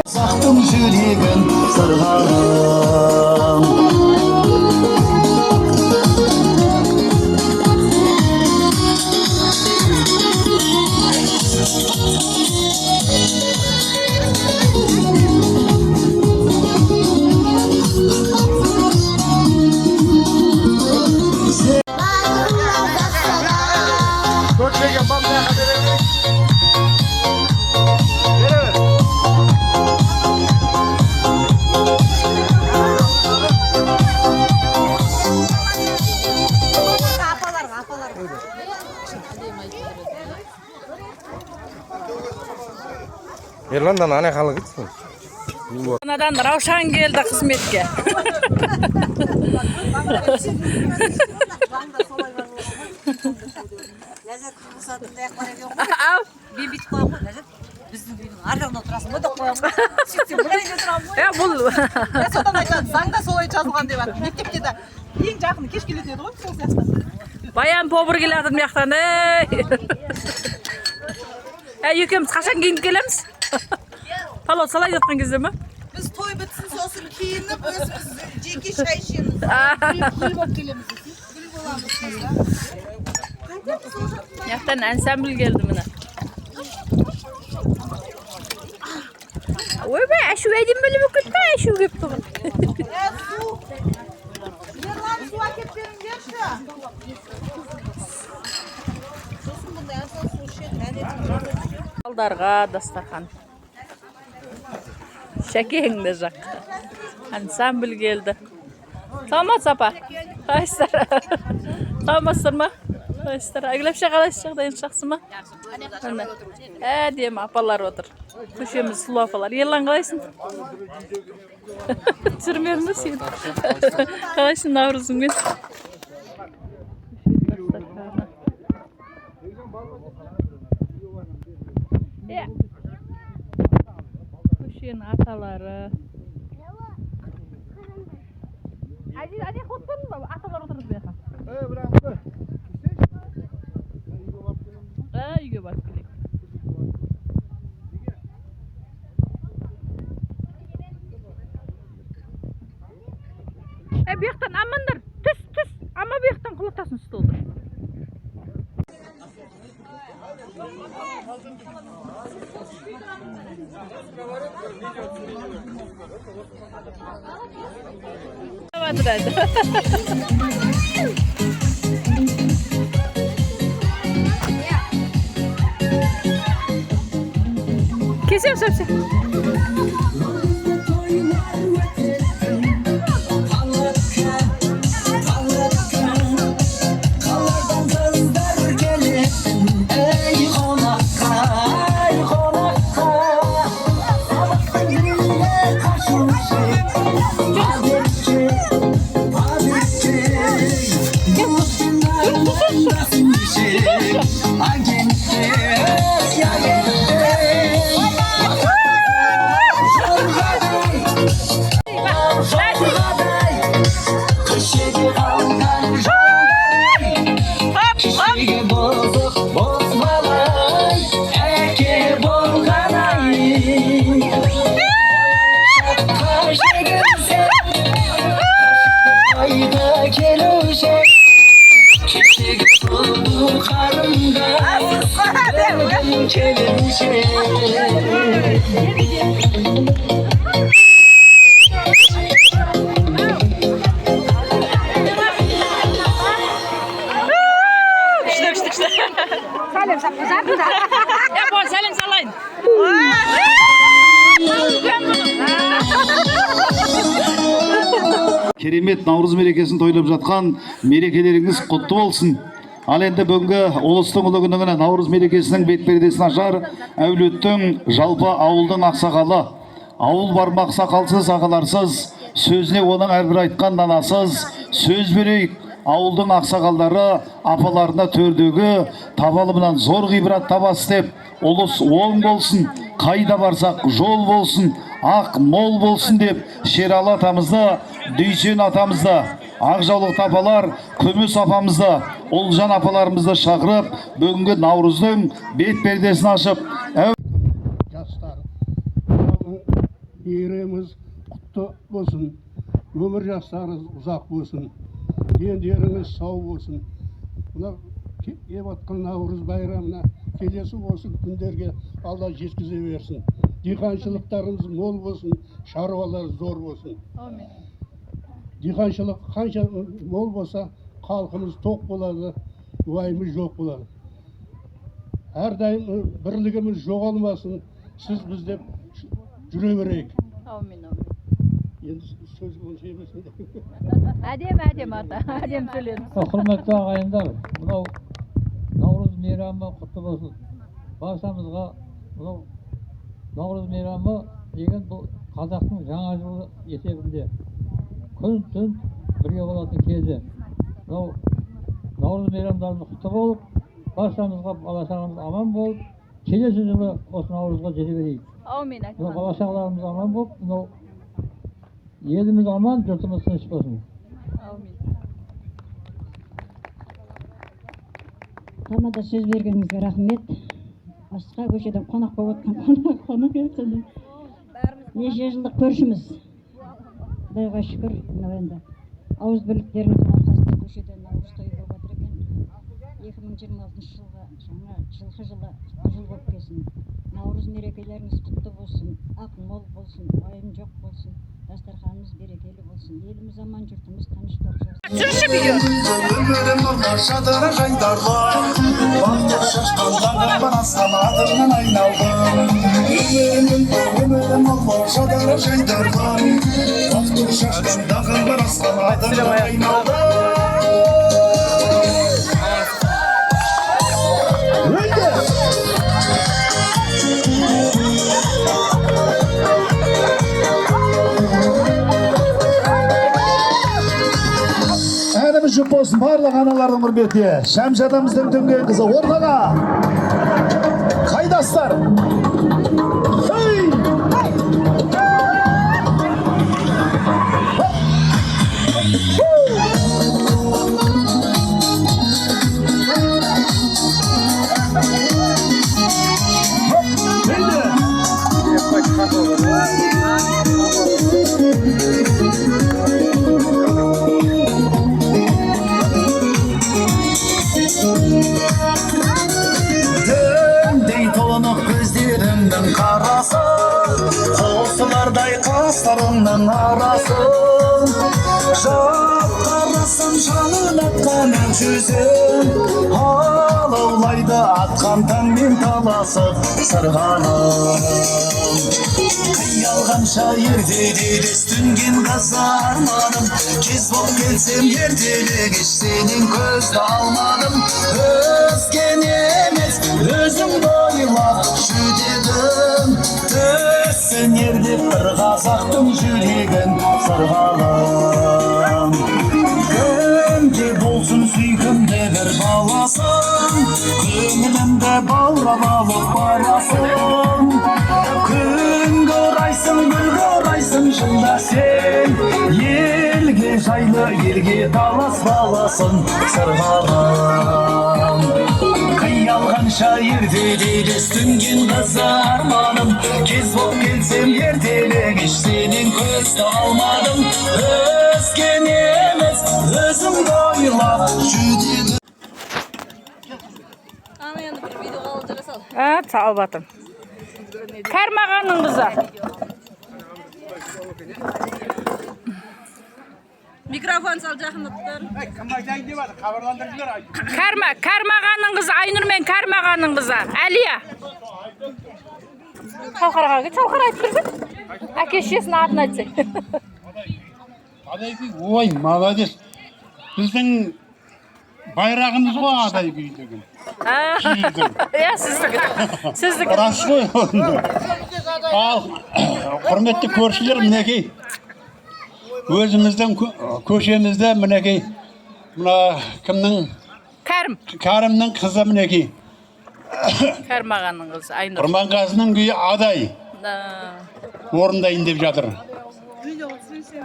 Saktım yüreğin sarğan. Erlan'dan ana kalı gitsin. Anadan Ravşan geldi hizmetke. Bir bit koyalım. Bizim büyüdün. Arkamda oturasın. Bu da koyalım. Çıktı. Buraya götürəm. Ya bul. Ben sodan aytам. Zаңда солай жазылған деп жатыр. Мектепте де ең жақын кеш келеді ғой сол сияқты. Bayan pobur geldi bu yaktan. Yükümüz kaçan giyinip gelemiz? Palot salay yatkan кезде mi? Biz toy bitsin sosun kiyinip özümüz jeki şay içemiz. Gül bak gelemiz. Gül bolamız. Yaktan ensemble geldi mine. Oy be, şu edin böyle bir kıtta şu gibi tuğun. Su. Yerlan su akıp verin gerçi. Sosun bunda en son su içelim. Aldarga dastakhan. Şekeğin de jak. Ensemble geldi. Tamam sapa. Kaystar. Tamamsın mı? Kaystar. Aglap şakalaşacak da enşaksın mı? Diyem apalar otur. Kuşumuz sulu apalar. Yerlan kalaysın. Sürmüyor musun? Kalaysın navruzun ben. Kuşun ataları. Hadi kutlanın mı? Atalar oturur bir yakın. Үйге барып келейік. Bu yoqdan amanдар, түс. Ama bu yoqdan құлатасың столды. Keseyim söpse. Salim salayın. Керемет Наурыз мерекесін тойлап жатқан мерекелеріңіз құтты болсын. Ал енді бүгінгі ұлыстың ұлы күніне Наурыз мерекесінің бет-пердесін ашар әулеттің жалпы ауылдың ақсақалы. Ауыл бармақ сақалсыз ағаларсыз, сөзіне оның әрбір айтқан данасыз, сөз берейік. Ауылдың ақсақалдары апаларына төрдегі табалымынан зор ғибрат табасы деп, ұлыс оң болсын, қайда барсақ жол болсын, ақ мол болсын деп Шералы атамызды, Дүйсен атамызды, Ақжаулық апалар, Күміс апамызды, Олжан апаларымызды шақырып, бүгінгі Наурыздың бет пердесін ашып, жастар мейрамымыз құтты болсын, өмір жастарыңыз ұзақ болсын, дендеріңіз сау болсын. Мына кеп атқан Наурыз байрамына келесі осы күндерге Алла жеткізе берсін. Диқаншылықтарыңыз мол болсын, шаруалар зор болсын. Amin. Диқаншылық қанша мол болса, халқымыз тоқ болады, уайымы жоқ болады. Әрдайым бірлігіміз жоғалмасын, сіз біздеп жүре берейік. Amin. Енді сөз онша емес. Әдем ата, әдем сөйледіңіз. Құрметті ағайындар, мынау Наурыз мейрамы құтты болсын. Баршамызға мынау Наурыз мейрамы деген бұл қазақтың жаңа жылы есебінде. Күн түн бірге болатын кезі. Мынау Наурыз мейрамдарымыз құтты болып, баршамызға бала-шағамыз аман болып, келесі жылы осы Наурызға жете берейік. Amin. Мынау бала-шағаларымыз аман болып, мынау еліміз аман, жұртымыз тыныш болсын. Amin. Тамада сөз бергеніңізге рахмет. Басқа көшеден қонақ болып отқан қонақ ертеді. Неше жылдық көршіміз. Құдайға шүкір, мынау енді ауыз бірліктерінің арқасында көшеден наурыз тойы болып жатыр екен. 2026 жылға жаңа жылқы жылы құтты жыл болып келсін. Наурыз мерекелеріңіз құтты болсын, ақ мол болсын, уайым жоқ болсын. Дастарханымыз берекелі болсын. Еліміз аман, жұртымыз тыныш болсын. Жүрші бүйір. Өмірім олар шадыры жайдарлы, бақтық шашқан таңдырбан асқан адымнан айналдым. Өмірім олар шадыры жайдарлы, бақтық шашқан таңдырбан асқан адымнан айналдым. Әніміз жүп болсын барлық аналардың құрметіне. Шәмшатамыздың түнген қызы ортаға. Қайдастар? Діндей толынық көздерімдің қарасы, қосылардай қастарымның арасы. Жап қарасын жалын атқан жүзім, алаулайды атқан таңмен таласып сырғаным. Қиялғанша ертелі түнген қызармадым, кез боп келсем ертелі кеш сенен көзді алмадым. Өзген емес өзім бойлап жүдедім, түсінер деп бір қазақтың жүрегін сырғалым. Кімде болсын сүйкімді бір баласын, көңілімді баурап алып барасың. Күнгі орайсың, гүлгі орайсың жылда сен, елге жайлы, елге талас баласын сырғалым. Қиялғанша ертелі түнген қызармадым, кез боп келсем ертелі кеш сенен көзді алмадым. Өзген емес өзім бойлап жүдедім. Ана енді бір видео қалып жара сал. Сал батым. Кәрмағанның қызы. Mikrofon sal жақындаттыр. Кәрмағанның қызы, Айнұрмен Кәрмағанның қызы. Әлия. Шалқараға кет, шалқара айтып тұрсын. Әке-шешесінің атын айтсай. Ой, молодец. Біздің байрағымыз ғой адай би деген. Иә, сіздікі. Рас қой. Ал, құрметті көршілер, мінекей. Өзіміздің көшемізде мінекей. Мына кімнің? Кәрімнің қызы мінекей. Кәрмағанның қызы, Айнұр. Құрманғазының күйі адай. орындайын деп жатыр.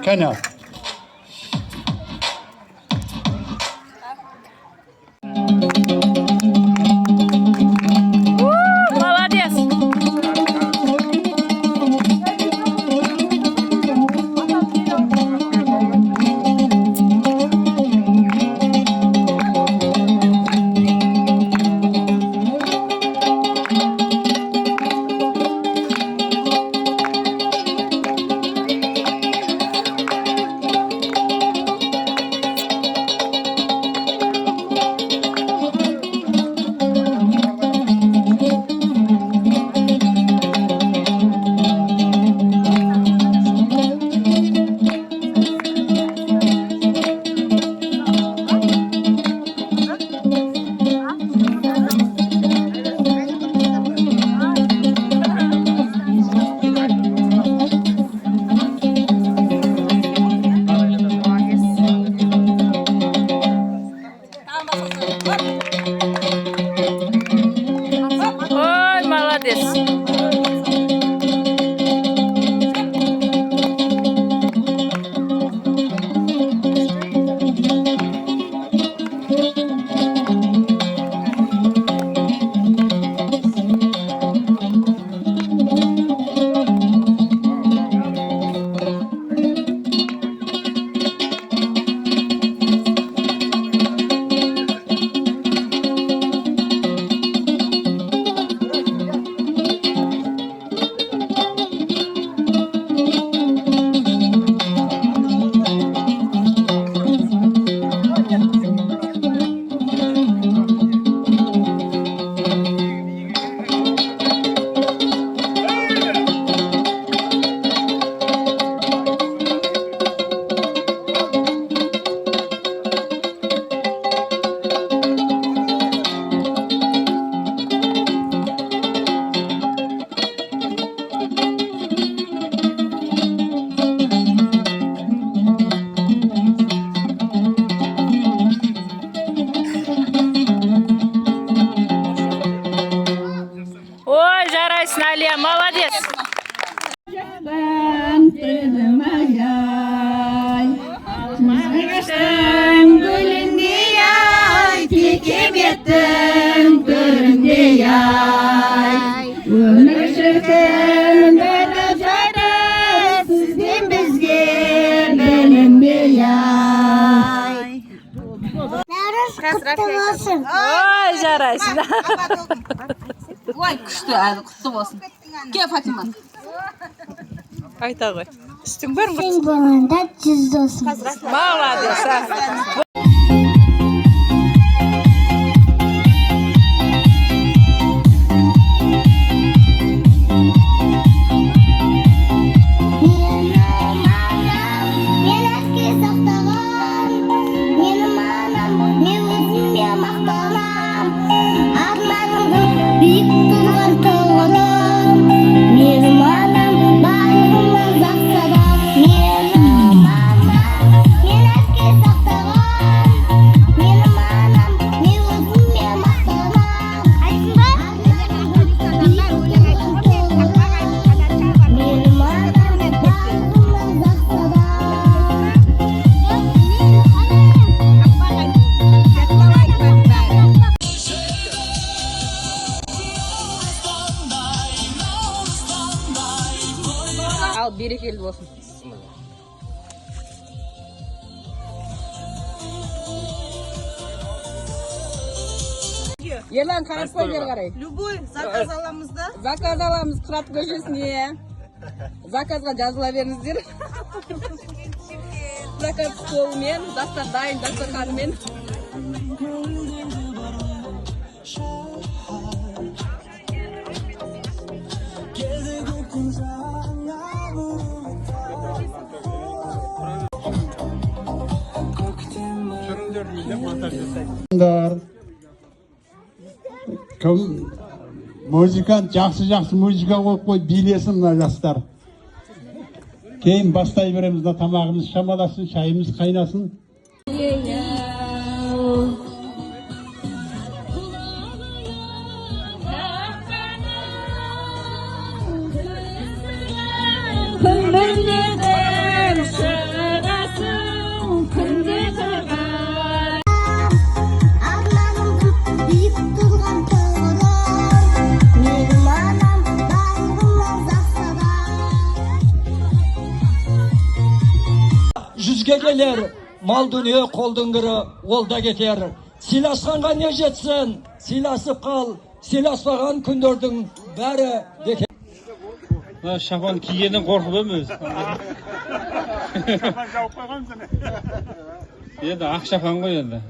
Кәне. жарайсың, Әлия, молодец. Ой, жарайсың. Ой, күшті, әлі құтты болсын. Ке, Фатима. Айта ғой. Үстің бар ма? Сен болғанда жүз досың. Молодец. Al, берекелі болсын. Ерлан, қарап қой, бері қарай. Любой заказ аламыз да. Заказ аламыз Қырат көшесіне. Заказға жазыла беріңіздер. Заказ қолымен, дастар дайын, дастарханымен. Кім музыкант жақсы музыка қойып қой, билесін мына жастар. Кейін бастай береміз, тамағымыз шамаласын, шайымыз қайнасын. Жүзге келер, мал дүние қолдың кірі, ол да кетер. Сыйласқанға не жетсін, сыйласып қал, сыйласпаған күндердің бәрі бекер. Шапан кигеннен қорқып өміз. Жауып қойған сені. Енді ақ шапан ғой енді.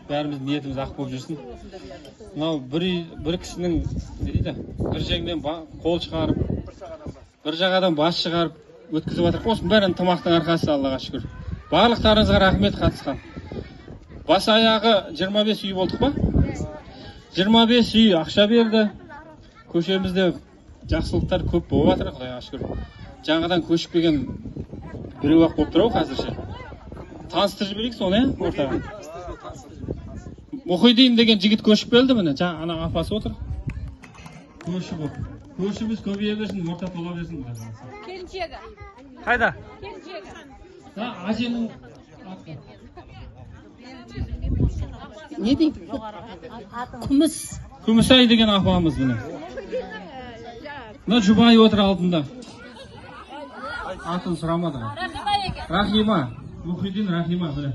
Бәріміз ниетіміз ақ болып жүрсін. Мынау бір кісінің бір жеңнен қол шығарып, бір жағадан бас шығарып өткізіп жатыр. Осының бәрін тамақтың арқасы, Аллаға шүкір. Барлықтарыңызға рахмет қатысқан. Бас аяғы 25 үй болдық па? 25 үй ақша берді. Көшемізде жақсылықтар көп болып жатыр, Құдайға шүкір. Жаңадан көшіп келген біреу-ақ болып тұр ау қазірше. Таныстырып жіберейік соны, ортаға. Мұхидин деген жігіт көшіп келді міне, ана апасы отыр. Көші болып. Көшіміз көбейе берсін, орта тола берсін. Келіншегі. Қайда? Келіншегі. Әженің Не дейді? Күмісай деген апамыз міне. Мына жұбайы отыр алдында. Атын сұрамады. Рахима. Мұхидин Рахима міне.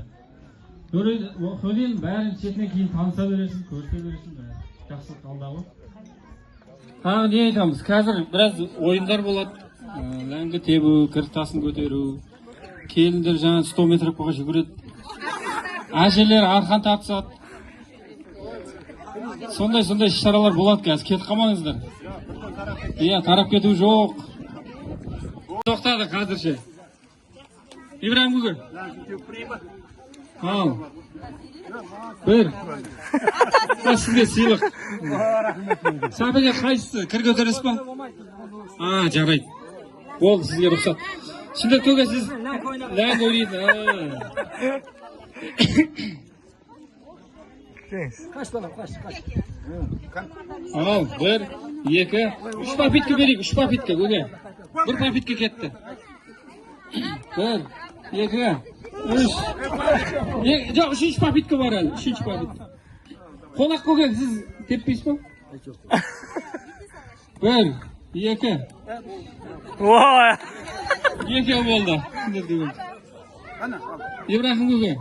Мұхидин бәрін шетінен кейін таныса бересің, көрсе бересің. Жақсылық алдағы. Тағы не айтамыз? Қазір біраз ойындар болады. Ләңгі тебу, кірік тасын көтеру. Келіндер жаңа 100 метр қоға жүгіреді. Әжелер арқан тартысады. Сондай шаралар болады қазір. Кетіп қалмаңыздар. Иә, тарап кету жоқ. Тоқтады қазірше. Ибраим Гүгір. Ал. Бір. Сізге сыйлық. Сапеге қайсысы? Кір көтересіз ба? Жарайды. Болды, сізге рұқсат. Şimdi көке сіз ләң ойнайды. Ал, бір. 2, 3 papitka bering, 3 papitka, o'gay. 1 papitka ketdi. 1, 2, 3. Yo'q, 3 papitka bor hali, 3 papitka. Qo'noq qo'ygan, siz teppaysizmi? 1, 2. Voy. 2 bo'ldi. Ibrohim o'gay.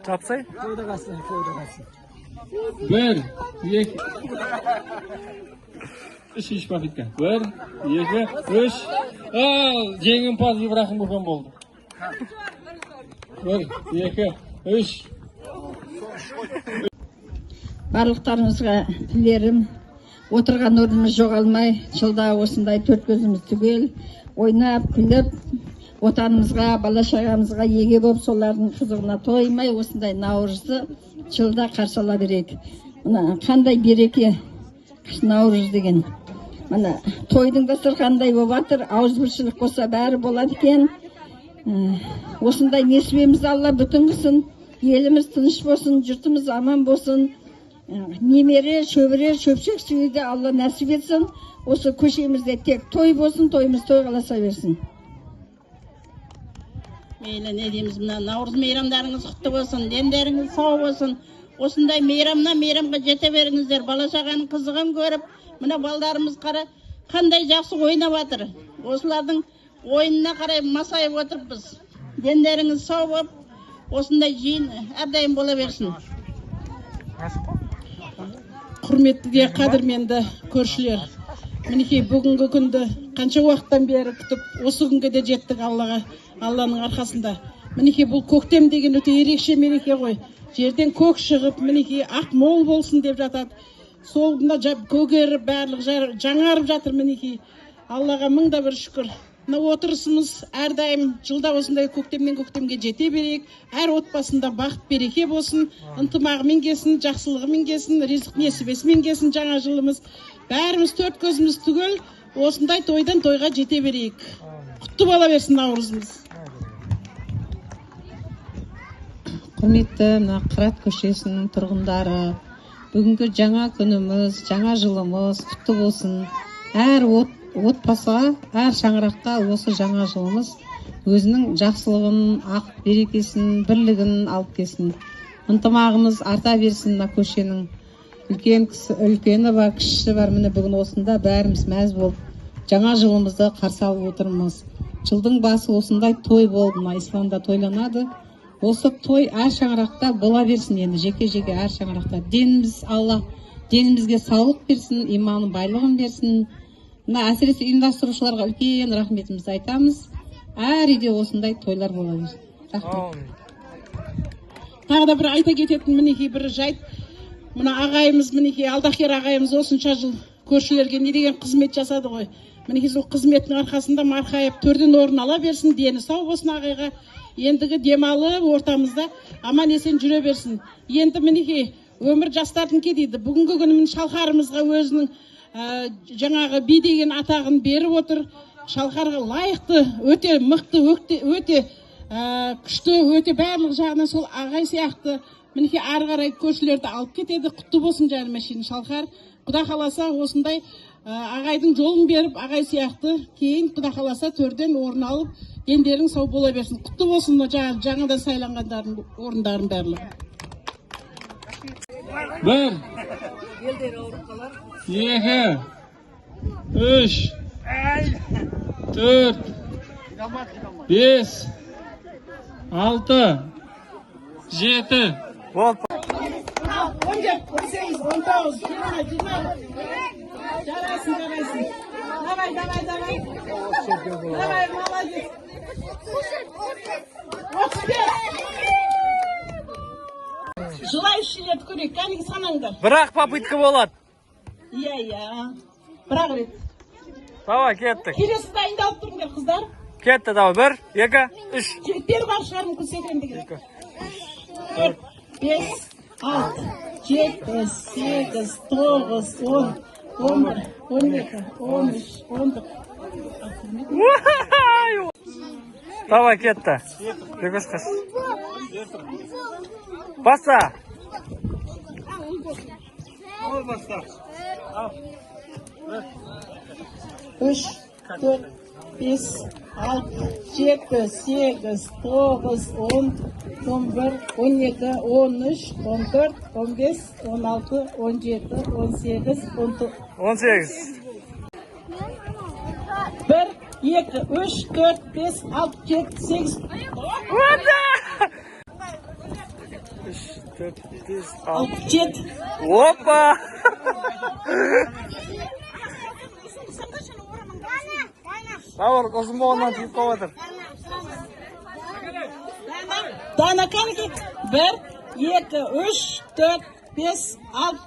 Chopsay? 1, 2. 3 papitka. 1, 2, 3. Jengimpoz Ibrohim o'gay bo'ldi. 1, 2, 3. Барлықтарыңызға тілерім, отырған орнымыз жоғалмай, жылда осындай төрт көзіміз түгел, ойнап, күліп, отанымызға, бала-шағамызға еге болып, солардың қызығына тоймай, осындай наурызды жылда қарсы ала берейік. Мына қандай береке наурыз деген. Мына тойдың дастарханындай болып жатыр, ауызбіршілік болса бәрі болады екен. Осындай несібемізді Алла бүтін қылсын, еліміз тыныш болсын, жұртымыз аман болсын. Немере, шөбіре, шөпшек сүюді Алла нәсіп етсін. Осы көшемізде тек той болсын, тойымыз той қаласа берсін. Мейлі не дейміз, мына наурыз мейрамдарыңыз құтты болсын, дендеріңіз сау болсын. Осындай мейрамға жете беріңіздер. Бала-шағаның қызығын көріп, мына балдарымыз қара қандай жақсы ойнап жатыр. Осылардың ойынына қарай масайып отырыппыз. Дендеріңіз сау болып, осындай жиын әрдайым бола берсін. Құрметті де қадірменді көршілер, мінекей бүгінгі күнді қанша уақыттан бері күтіп, осы күнге де жеттік Алланың арқасында. Мінекей бұл көктем деген өте ерекше мереке ғой. Жерден көк шығып, мінекей ақ мол болсын деп жатады. Сол көгеріп, барлық жаңарып жатыр мінекей. Аллаға мың да бір шүкір. Мына отырысымыз әрдайым жылда осындай көктемнен көктемге жете берейік. Әр отбасында бақыт береке болсын, ынтымағымен келсін, жақсылығымен келсін, ризық несібесімен келсін жаңа жылымыз. Бәріміз төрт көзіміз түгел, осындай тойдан тойға жете берейік. Құтты бола берсін наурызымыз. Құрметті мына Қырат көшесінің тұрғындары, бүгінгі жаңа күніміз, жаңа жылымыз құтты болсын. Әр отбасыға, әр шаңыраққа осы жаңа жылымыз өзінің жақсылығын, ақ берекесін, бірлігін алып келсін. Ынтымағымыз арта берсін. Мына көшенің үлкені бар, кішісі бар. Міне бүгін осында бәріміз мәз болып, жаңа жылымызды қарсы алып отырмыз. Жылдың басы осындай той болды, мына исламда тойланады. Осы той әр шаңырақта бола берсін. Енді жеке-жеке әр шаңырақта. Деніміз Алла, денімізге саулық берсін, иманын байлығын берсін. Мына әсіресе ұйымдастырушыларға үлкен рахметімізді айтамыз. Әр үйде осындай тойлар бола берсін. Рахмет. Тағы да бір айта кететін мінекей бір жайт. Мына ағайымыз, мінекей Алдақер ағайымыз осынша жыл көршілерге не деген қызмет жасады ғой. Мінекей сол қызметтің арқасында марқайып төрден орын ала берсін, дені сау болсын ағайға. Ендігі демалы ортамызда аман есен жүре берсін. Енді мінекей өмір жастардың дейді. Бүгінгі күнімін шалқарымызға өзінің жаңағы би деген атағын беріп отыр. Шалқарға лайықты, өте мықты, өте күшті, өте барлық жағынан сол ағай сияқты мінекей ары қарай көршілерді алып кетеді. Құтты болсын жаным әшейін Шалқар. Құда қаласа осындай ағайдың жолын беріп, ағай сияқты кейін құда қаласа төрден орын алып, дендерің сау бола берсін. Құтты болсын жаңадан сайланғандардың орындарын барлығы. 1, 2, 3, 4, 5, 6, 7. Болды. 17, 18, 19, 20. Жарайсың. Давай. Давай, молодец. 35. Жылай шилет көрейік, кәнегі санаңдар. Бірақ попытка болады. Иә. Бірақ рет. Давай, кеттік. Келесі дайындалып тұрыңдар, қыздар. Кетті, давай. 1, 2, 3. Жігіттер бар шығар мүмкін секірімді керек. 4, 5, 6, 7, 8, 9, 10, 11, 12, 13, 14. Давай, кетті. Бекөш қыз. Баса. 3, 4, 5, 6, 7, 8, 9, 10, 11, 12, 13, 14, 15, 16, 17, 18, 19. 18. 1, 2, 3, 4, 5, 6, 7, 8. 3, 4, 5, 6, 7. Hoppa! Davul, o'zim bo'lgandan tuyib qolib. Dana kanki 1, 2, 3, 4, 5, 6,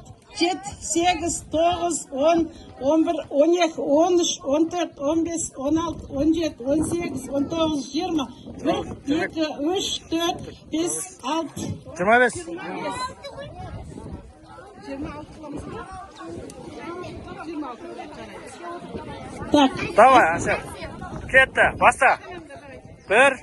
7, 8, 9, 10, 11, 12, 13, 14, 15, 16, 17, 18, 19, 20. 1, 2, 3, 4, 5, 6. 25. 26 Так. Давай, Asel. Ketdi, basta. 1,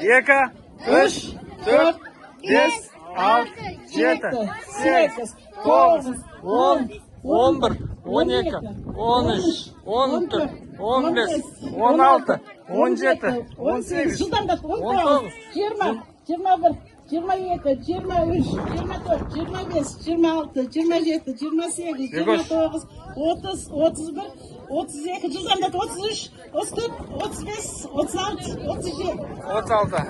2, 3, 4, 5, 6, 7, 8, 9, 10, 11, 12, 13, 14, 15, 16, 17, 18, Жылдамдат 19, 20, 21, 22, 23, 24, 25, 26, 27, 28, 29, 30, 31, 32, жылдамдат 33, 34, 35, 36, 37. 36.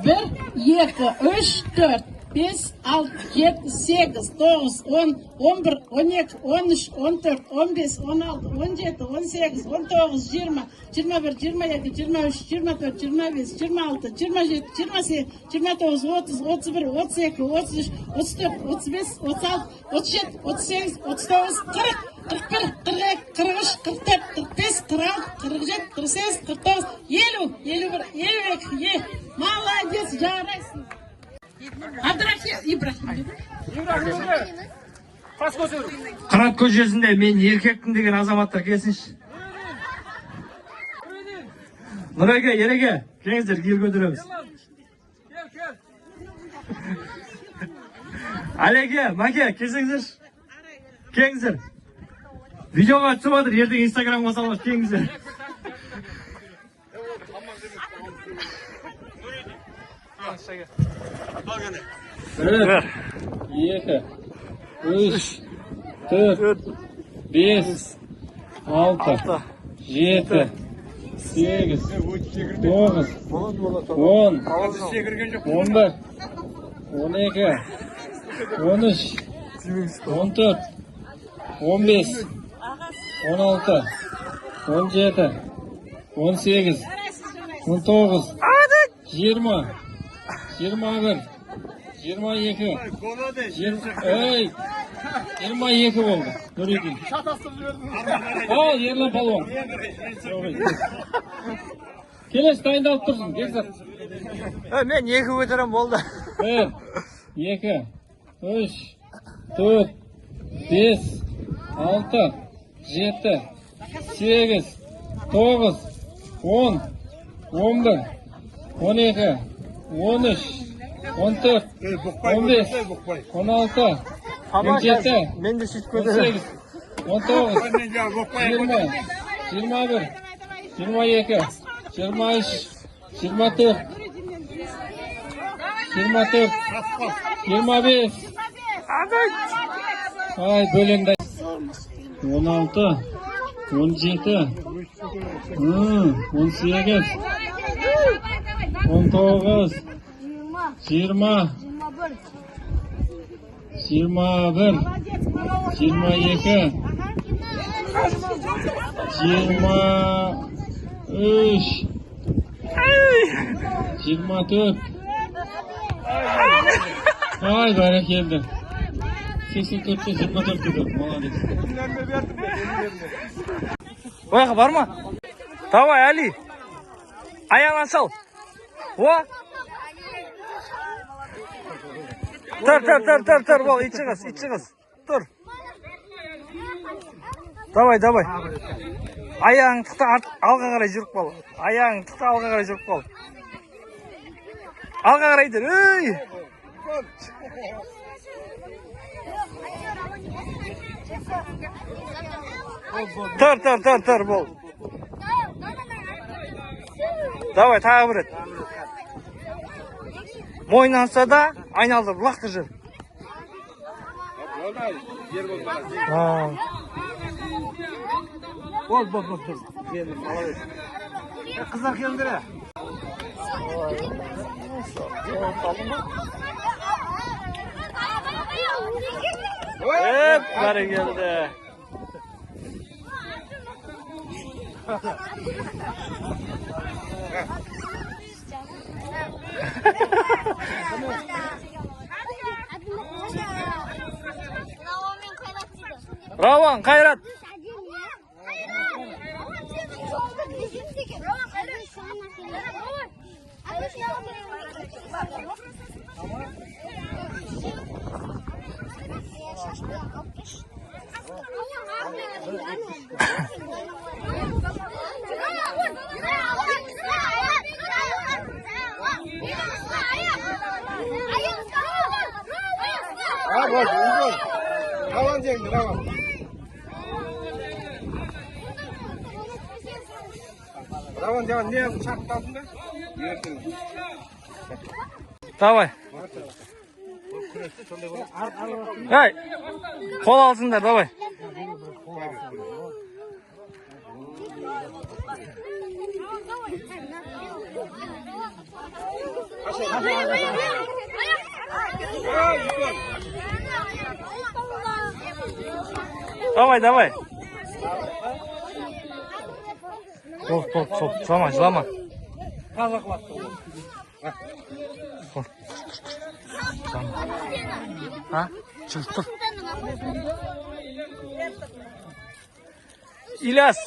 1, 2, 3, 4, 5, 6, 7, 8, 9, 10, 11, 12, 13, 14, 15, 16, 17, 18, 19, 20, 21, 22, 23, 24, 25, 26, 27, 28, 29, 30, 31, 32, 33, 34, 35, 36, 37, 38, 39, 40, 41, 42, 43, 44, 45, 46, 47, 48, 49, 50, 51, 52. Молодец, жарайсың. Ибрахим. Қырат көшесінде мен еркекпін деген азаматтар келсінші. Нұреге, ереге, келіңіздер, ел көтереміз. Әлеге, Маке, келсеңіздер. Келіңіздер. Видеоға түсіп жатыр, ертең Инстаграмға саламыз, келіңіздер. 1, 2, 3, 4, 5, 6, 7, 8, 9, 10, 11, 12, 13, 14, 15, 16, 17, 18, 19, 20, 21, 22, 22 oldu. Nuriddin. Al Ерлан Палуан. Келесі дайындалып тұрсың, Бекзат. Мен 2 көтерем болды. 1, 2, 3, 4, 5, 6, 7, 8, 9, 10, 11, 12, 13, 14, 15, 16, 17, Мен де сөйтіп 18, 19, 20, 21, 22, 23, 24, 24, 25. Ay bölümde. 16, 17, 18, 19, 20, 21, 22, 23, 24. Ay barakallah. 84'te 24 dedi. Молодец. Oyaqa barma. Давай, Ali. Ayağına sal. O. Tur. Bol, içi kız. Tur. Давай. Ayağın tıkta alga qaray жүріп qol. Ayağın tıkta alga qaray жүріп qol. Alga qaraydır. Ey! Tır bol. Давай, тағы бір рет. Мойнанса да айналдыр, лақты жүр. Бол. Қыздар келдірі. Бәрі келді. Раван, Қайрат. Раван, не шарттадың ба? Давай. Ай, қол алсыңдар, давай. Давай. Стоп, жылама. Тұр. İlyas.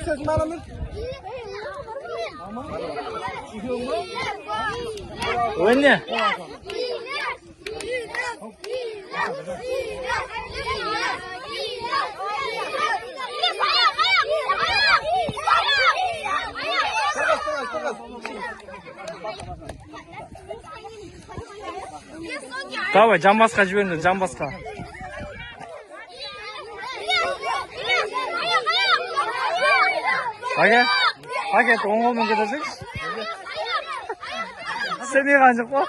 Ses malımız. Önüne. Давай, жамбасқа жіберіңдер, жамбасқа. Пакет, оң қолмен кетесің? Сен не қаншық ба?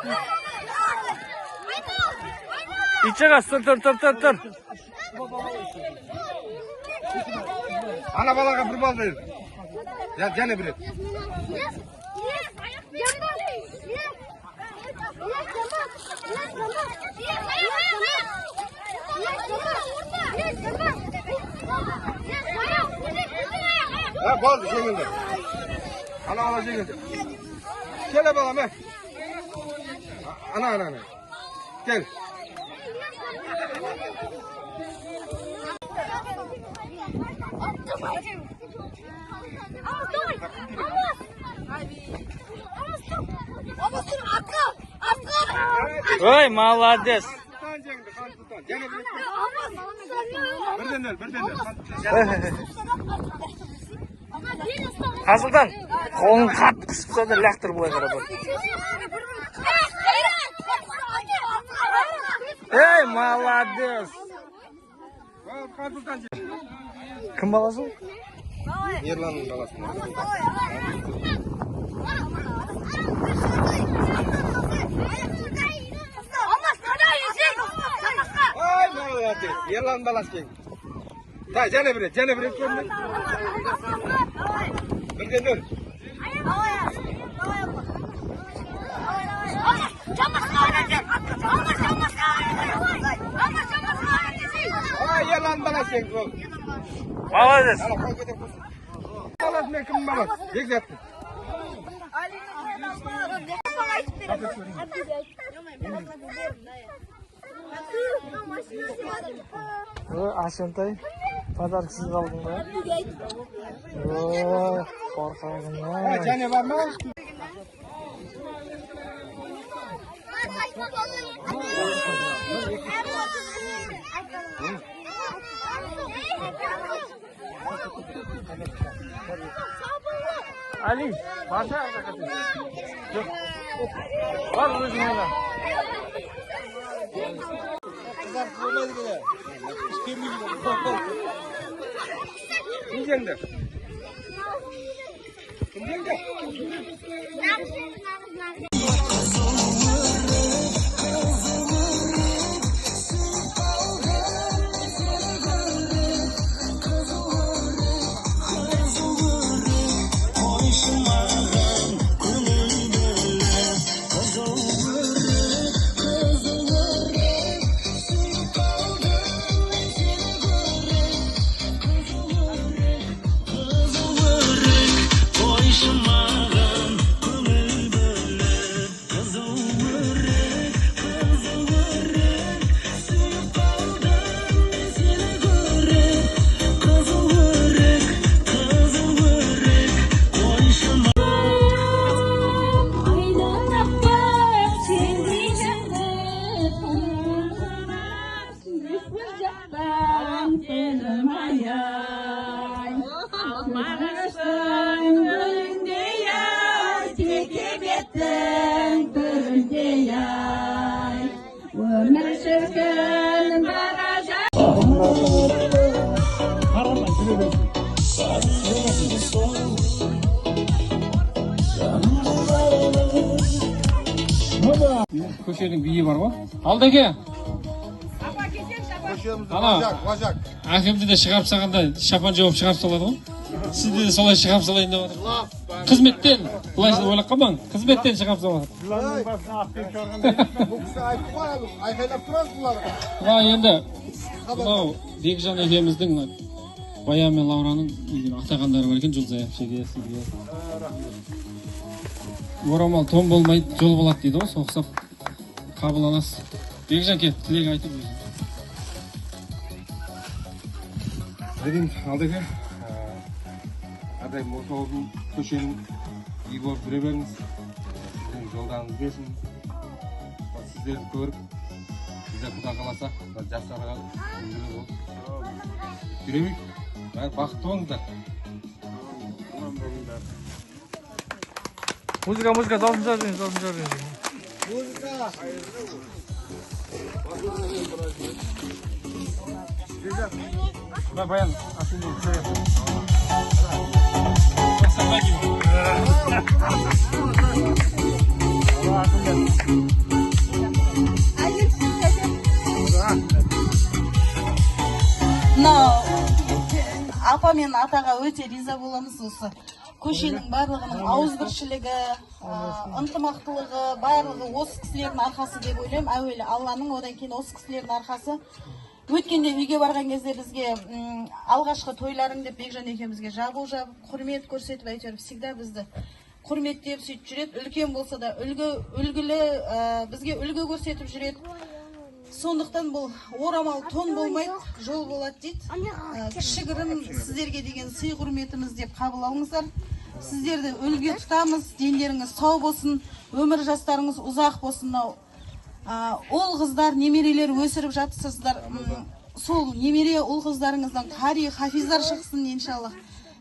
Итшеғас, тұр. Ана балаға бір бал дейін. Және бір ет. Болды, жеңілді. Ана жеңілді. Келе балам, Ана. Gel. Ой, молодец. Асылдан, қолың қатты қысыпса да лақтыр бұлай қарап. Эй, молодец. Кім баласы? Ерланның баласы. Ай, молодец. Ерланның баласы ең. Да, және бір көрінді. Бірден өр. Ай, ерланның баласы ең. Молодец. Баласы мен кім баласы? Бекзаттың. Ашынтай, подарксыз қалдың ба? Қорқағың ба? Және бар ма? Ali, барша арқақатын. Бар өзің ойна. artık olmaydı bile. Kimcengde? Kimcengde? Köşenin biyi var mı? Aldaki. Ana. Akımda da çıkarıp sağında şapan cevap çıkarıp saladı mı? Siz de solay çıkarıp salayın da var. Hizmetten. Ulaşın öyle kaman. Hizmetten çıkarıp saladı. Bu kısa ayıp var abi. Ayıp duraz bunlar. Ha endi. Bunau Bekcan ekemizдің Баян мен Лаураның атағандары бар екен, Жұлдыз Аяпшеге, сізге. Орамал тон болмайды, жол болады дейді ғой, соқсап қабыл аласыз. Бекжан кет, тілек айтып өзің. Dedim aldaki. Aday motorun köşenin iyi болып жүре беріңіз. Sizдің жолдарыңыз келсін. Сіздерді көріп, бізде Құда қаласа, жастарға үлгілі болып жүремейік. Бақытты болыңыздар. Музыка, даусын шығарыңыз, Музыка! Баян, апа мен атаға өте риза боламыз осы көшенің барлығының ауызбіршілігі, ынтымақтылығы, барлығы осы кісілердің арқасы деп ойлаймын. Әуелі Алланың, одан кейін осы кісілердің арқасы. Өткенде үйге барған кезде бізге алғашқы тойларың деп Бекжан екеумізге жабу жабып, құрмет көрсетіп, әйтеуір всегда бізді құрметтеп сөйтіп жүреді. Үлкен болса да үлгілі, бізге үлгі көрсетіп жүреді. Сондықтан бұл орамал тон болмайды, жол болады дейді. Кішігірім сіздерге деген сый құрметіміз деп қабыл алыңыздар. Сіздерді үлгі тұтамыз, дендеріңіз сау болсын, өмір жастарыңыз ұзақ болсын. Ол қыздар, немерелер өсіріп жатсыздар. Сол немере ол қыздарыңыздан қари, хафиздар шықсын иншаллах.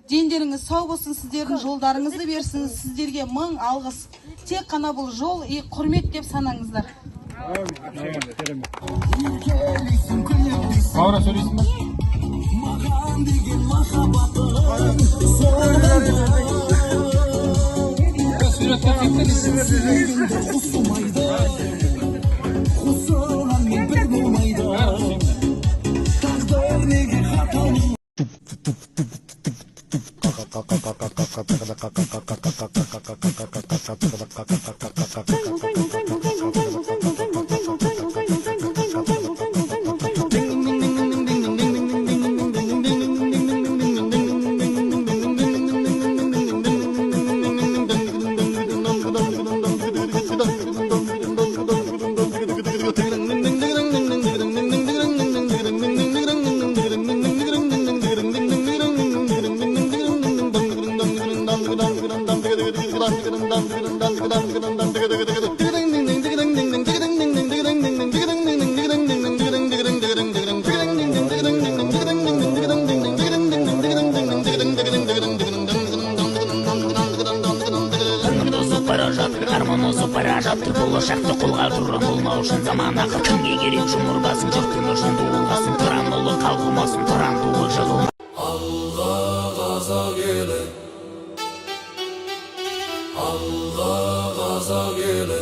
Дендеріңіз сау болсын, сіздердің жолдарыңызды берсін, сіздерге мың алғыс. Тек қана бұл жол и құрмет деп санаңыздар. Лаура söyleysin mi? Dang ушун заман акыл кимге керек жумурбасын жұрттың ошондо болбасын туран улы калгымасын туран туулы жылы алга каза келе алга каза келе